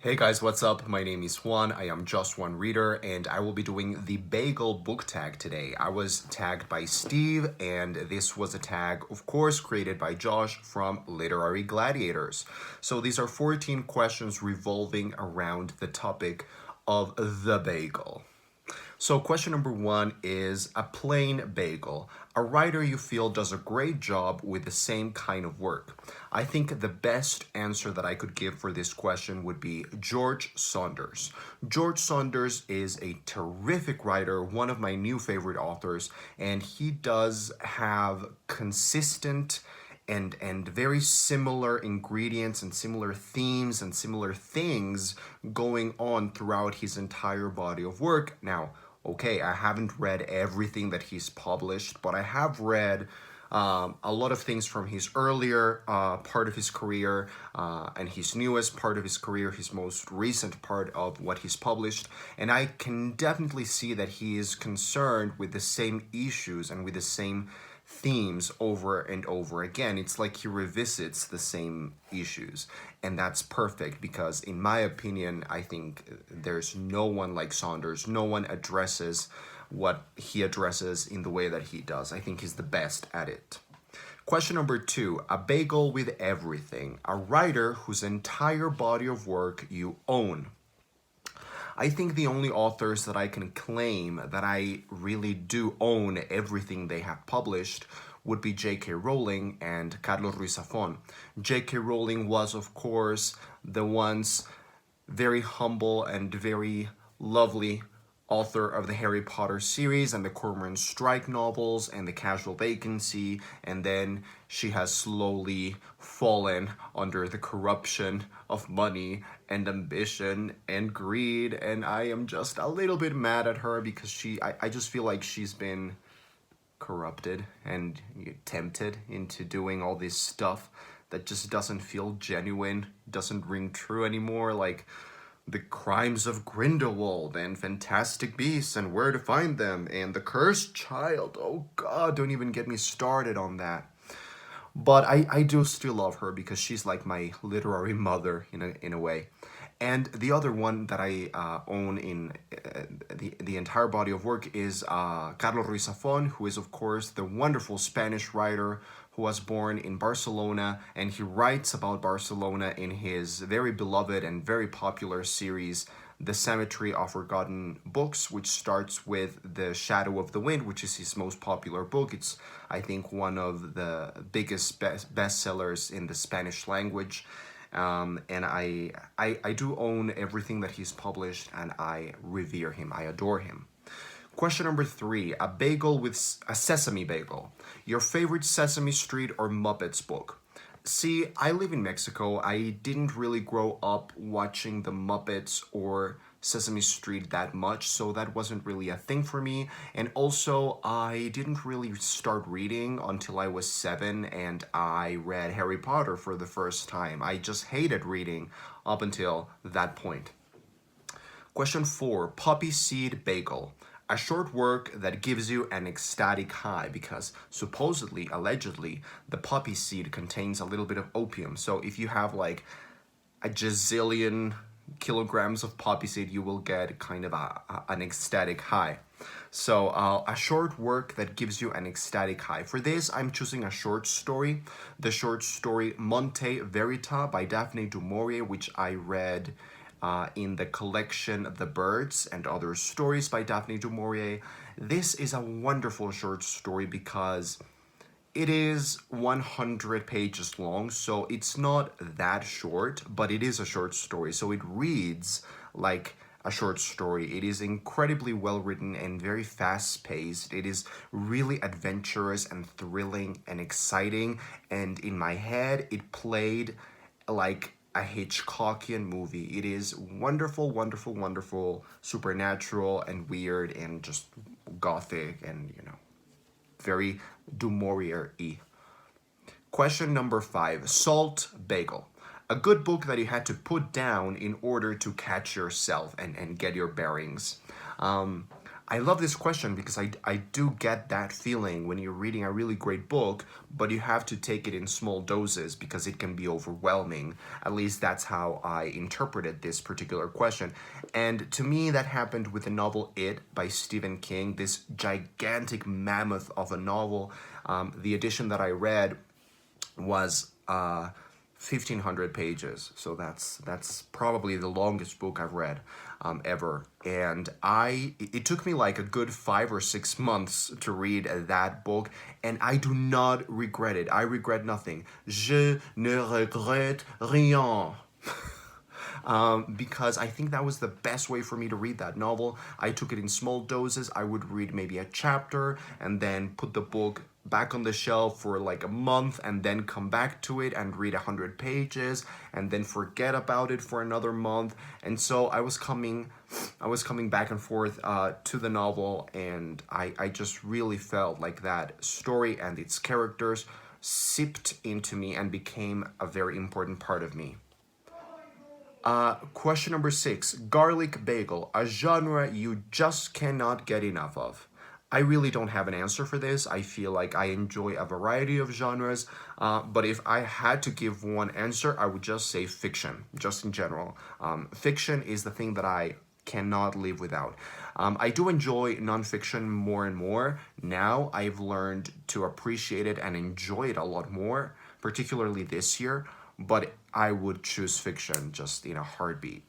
Hey guys, what's up? My name is Juan. I am just one reader, and I will be doing the Bagel Book Tag today. I was tagged by Steve, and this was a tag, of course, created by Josh from Literary Gladiators. So these are 14 questions revolving around the topic of the bagel. So, question number one is a plain bagel. A writer you feel does a great job with the same kind of work. I think the best answer that I could give for this question would be George Saunders. George Saunders is a terrific writer, one of my new favorite authors, and he does have consistent and very similar ingredients and similar themes and similar things going on throughout his entire body of work. Now, okay, I haven't read everything that he's published, but I have read a lot of things from his earlier part of his career and his newest part of his career, his most recent part of what he's published. And I can definitely see that he is concerned with the same issues and with the same themes over and over again. It's like he revisits the same issues. And that's perfect because, in my opinion, I think there's no one like Saunders. No one addresses what he addresses in the way that he does. I think he's the best at it. Question number two, a bagel with everything. A writer whose entire body of work you own. I think the only authors that I can claim that I really do own everything they have published would be J.K. Rowling and Carlos Ruiz Zafón. J.K. Rowling was, of course, the once very humble and very lovely author of the Harry Potter series and the Cormoran Strike novels and the Casual Vacancy, and then she has slowly fallen under the corruption of money and ambition and greed, and I am just a little bit mad at her because I just feel like she's been corrupted and tempted into doing all this stuff that just doesn't feel genuine, doesn't ring true anymore, like the Crimes of Grindelwald and Fantastic Beasts and Where to Find Them and The Cursed Child. Oh god, don't even get me started on that. But I do still love her because she's like my literary mother in a way. And the other one that I own in the entire body of work is Carlos Ruiz Zafón, who is, of course, the wonderful Spanish writer who was born in Barcelona, and he writes about Barcelona in his very beloved and very popular series, The Cemetery of Forgotten Books, which starts with The Shadow of the Wind, which is his most popular book. It's, I think, one of the biggest bestsellers in the Spanish language. And I do own everything that he's published, and I revere him. I adore him. Question number three, a bagel with a sesame bagel. Your favorite Sesame Street or Muppets book? See, I live in Mexico. I didn't really grow up watching the Muppets or Sesame Street that much, so that wasn't really a thing for me. And also, I didn't really start reading until I was 7, and I read Harry Potter for the first time. I just hated reading up until that point. Question 4, Poppy Seed Bagel. A short work that gives you an ecstatic high because supposedly, allegedly, the poppy seed contains a little bit of opium. So if you have like a gazillion kilograms of poppy seed, you will get kind of an ecstatic high. So a short work that gives you an ecstatic high. For this, I'm choosing a short story. The short story Monte Verita by Daphne du Maurier, which I read in the collection The Birds and Other Stories by Daphne du Maurier. This is a wonderful short story because it is 100 pages long, so it's not that short, but it is a short story, so it reads like a short story. It is incredibly well written and very fast paced. It is really adventurous and thrilling and exciting, and in my head, it played like a Hitchcockian movie. It is wonderful, wonderful, wonderful, supernatural and weird and just gothic and, very Du Maurier-y. Question number 5, Salt Bagel. A good book that you had to put down in order to catch yourself and get your bearings. I love this question because I do get that feeling when you're reading a really great book, but you have to take it in small doses because it can be overwhelming. At least that's how I interpreted this particular question. And to me, that happened with the novel It by Stephen King, this gigantic mammoth of a novel. The edition that I read was 1,500 pages, so that's probably the longest book I've read ever. And it took me like a good 5 or 6 months to read that book, and I do not regret it. I regret nothing. Je ne regrette rien. Because I think that was the best way for me to read that novel. I took it in small doses. I would read maybe a chapter and then put the book back on the shelf for like a month and then come back to it and read 100 pages and then forget about it for another month. And so I was coming back and forth to the novel, and I just really felt like that story and its characters sipped into me and became a very important part of me. Question number 6. Garlic bagel, a genre you just cannot get enough of. I really don't have an answer for this. I feel like I enjoy a variety of genres, but if I had to give one answer, I would just say fiction, just in general. Fiction is the thing that I cannot live without. I do enjoy nonfiction more and more. Now I've learned to appreciate it and enjoy it a lot more, particularly this year, but I would choose fiction just in a heartbeat.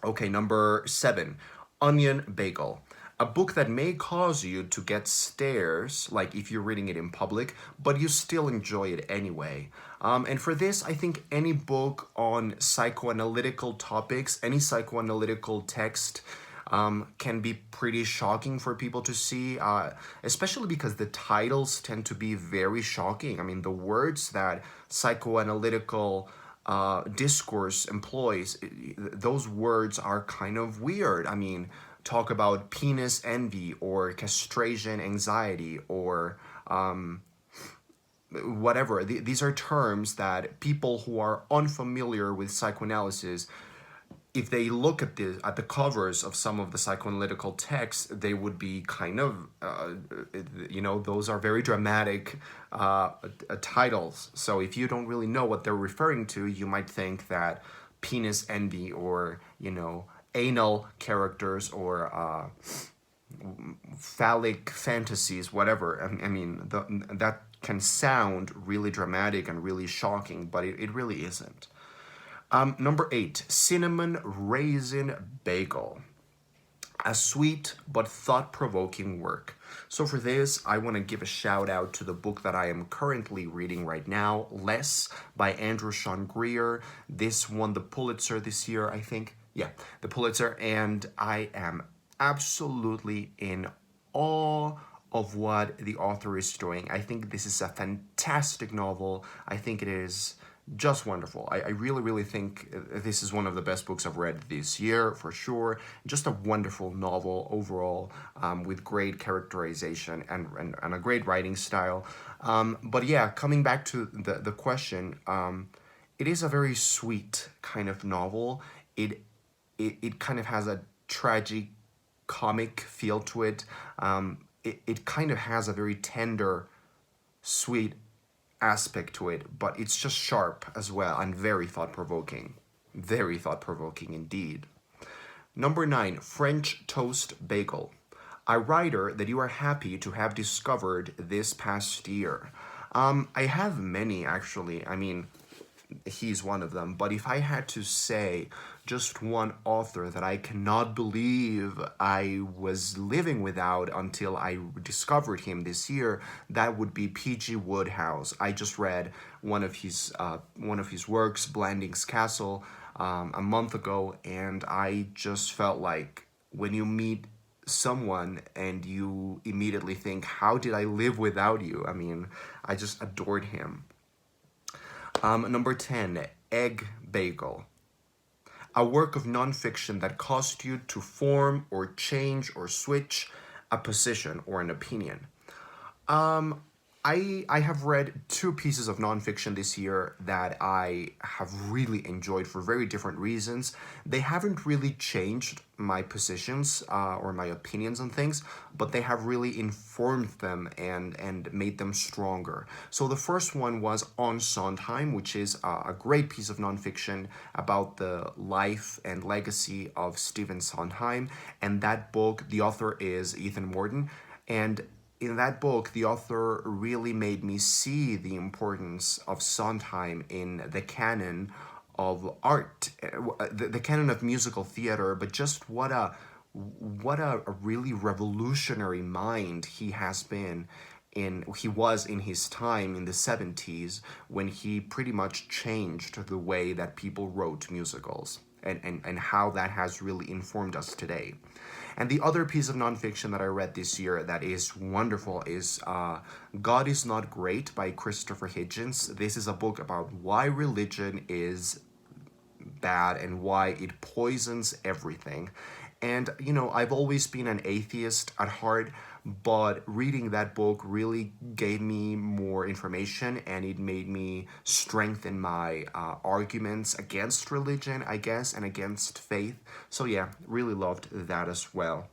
Okay, number 7, Onion Bagel. A book that may cause you to get stares, like if you're reading it in public, but you still enjoy it anyway. And for this, I think any book on psychoanalytical topics, any psychoanalytical text, can be pretty shocking for people to see, especially because the titles tend to be very shocking. I mean, the words that psychoanalytical discourse employs, those words are kind of weird. I mean, talk about penis envy or castration anxiety or whatever. These are terms that people who are unfamiliar with psychoanalysis, if they look at the covers of some of the psychoanalytical texts, they would be kind of, those are very dramatic titles. So if you don't really know what they're referring to, you might think that penis envy or, anal characters or phallic fantasies, whatever. I mean, that can sound really dramatic and really shocking, but it really isn't. Number 8, Cinnamon Raisin Bagel. A sweet but thought-provoking work. So for this, I want to give a shout out to the book that I am currently reading right now, Less by Andrew Sean Greer. This won the Pulitzer this year, I think. Yeah, the Pulitzer, and I am absolutely in awe of what the author is doing. I think this is a fantastic novel. I think it is just wonderful. I really, really think this is one of the best books I've read this year, for sure. Just a wonderful novel overall, with great characterization and a great writing style. But yeah, coming back to the question, it is a very sweet kind of novel. It kind of has a tragic comic feel to it. It kind of has a very tender, sweet aspect to it, but it's just sharp as well and very thought-provoking. Very thought-provoking indeed. Number 9, French Toast Bagel. A writer that you are happy to have discovered this past year. I have many, actually. I mean, he's one of them. But if I had to say just one author that I cannot believe I was living without until I discovered him this year, that would be P.G. Wodehouse. I just read one of his works, Blanding's Castle, a month ago, and I just felt like when you meet someone and you immediately think, how did I live without you? I mean, I just adored him. Number 10, Egg Bagel. A work of nonfiction that caused you to form or change or switch a position or an opinion. I have read two pieces of nonfiction this year that I have really enjoyed for very different reasons. They haven't really changed my positions or my opinions on things, but they have really informed them and made them stronger. So the first one was On Sondheim, which is a great piece of nonfiction about the life and legacy of Stephen Sondheim. And that book, the author is Ethan Warden, and in that book, the author really made me see the importance of Sondheim in the canon of art, the canon of musical theater, but just what a really revolutionary mind he was in his time in the 70s when he pretty much changed the way that people wrote musicals and how that has really informed us today. And the other piece of nonfiction that I read this year that is wonderful is God is Not Great by Christopher Hitchens. This is a book about why religion is bad and why it poisons everything. And, I've always been an atheist at heart, but reading that book really gave me more information and it made me strengthen my arguments against religion, I guess, and against faith. So, yeah, really loved that as well.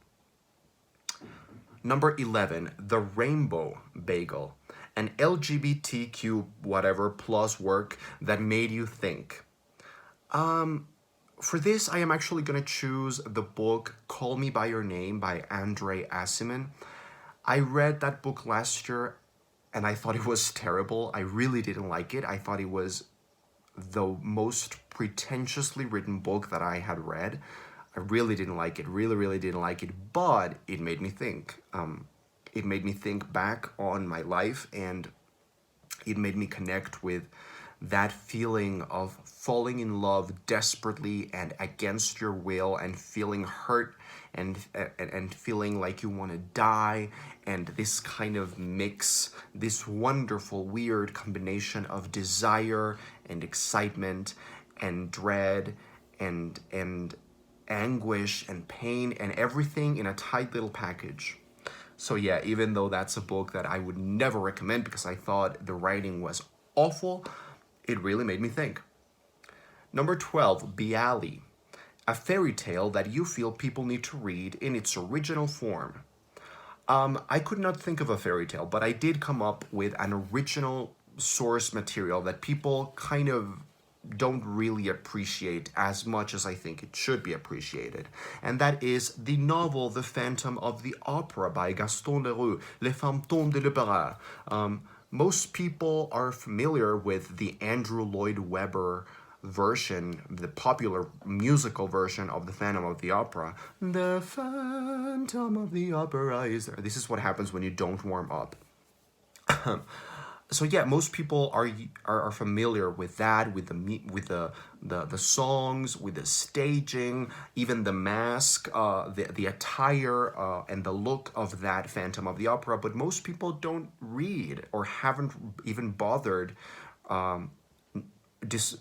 Number 11, The Rainbow Bagel, an LGBTQ whatever plus work that made you think. For this, I am actually going to choose the book Call Me By Your Name by Andre Aciman. I read that book last year and I thought it was terrible. I really didn't like it. I thought it was the most pretentiously written book that I had read. I really didn't like it, really, really didn't like it, but it made me think. It made me think back on my life and it made me connect with that feeling of falling in love desperately and against your will and feeling hurt and feeling like you want to die, and this kind of mix, this wonderful weird combination of desire and excitement and dread and anguish and pain and everything in a tight little package. So yeah, even though that's a book that I would never recommend because I thought the writing was awful, it really made me think. Number 12, Bialy, a fairy tale that you feel people need to read in its original form. I could not think of a fairy tale, but I did come up with an original source material that people kind of don't really appreciate as much as I think it should be appreciated. And that is the novel The Phantom of the Opera by Gaston Leroux, Les Fantômes de l'Opéra. Most people are familiar with the Andrew Lloyd Webber version, the popular musical version of The Phantom of the Opera. The Phantom of the Opera is there. This is what happens when you don't warm up. So yeah, most people are familiar with that, with the songs, with the staging, even the mask, the attire, and the look of that Phantom of the Opera. But most people don't read or haven't even bothered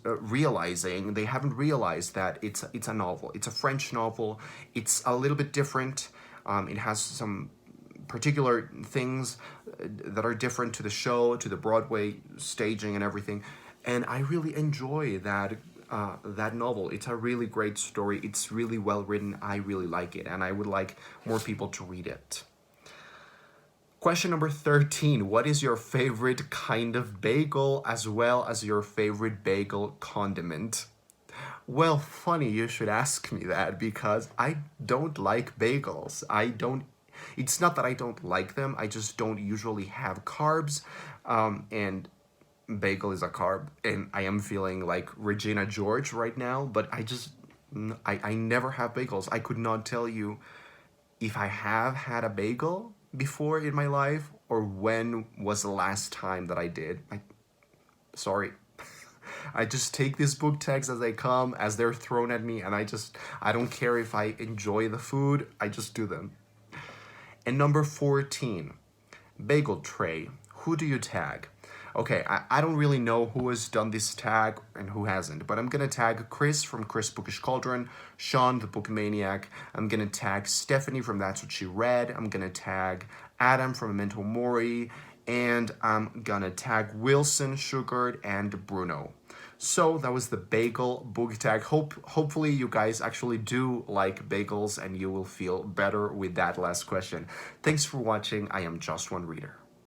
realizing they haven't realized that it's a novel. It's a French novel. It's a little bit different. It has some particular things that are different to the show, to the Broadway staging and everything. And I really enjoy that novel. It's a really great story. It's really well written. I really like it, and I would like more people to read it. Question number 13. What is your favorite kind of bagel as well as your favorite bagel condiment? Well, funny you should ask me that because I don't like bagels. It's not that I don't like them, I just don't usually have carbs. And bagel is a carb, and I am feeling like Regina George right now, but I never have bagels. I could not tell you if I have had a bagel before in my life or when was the last time that I did. Sorry. I just take these book tags as they come, as they're thrown at me, and I don't care if I enjoy the food, I just do them. And number 14, bagel tray. Who do you tag? Okay, I don't really know who has done this tag and who hasn't, but I'm gonna tag Chris from Chris Bookish Cauldron, Sean the Book Maniac, I'm gonna tag Stephanie from That's What She Read, I'm gonna tag Adam from Memento Mori, and I'm gonna tag Wilson, Sugared, and Bruno. So that was the bagel book tag. Hopefully you guys actually do like bagels and you will feel better with that last question. Thanks for watching. I am Just One Reader.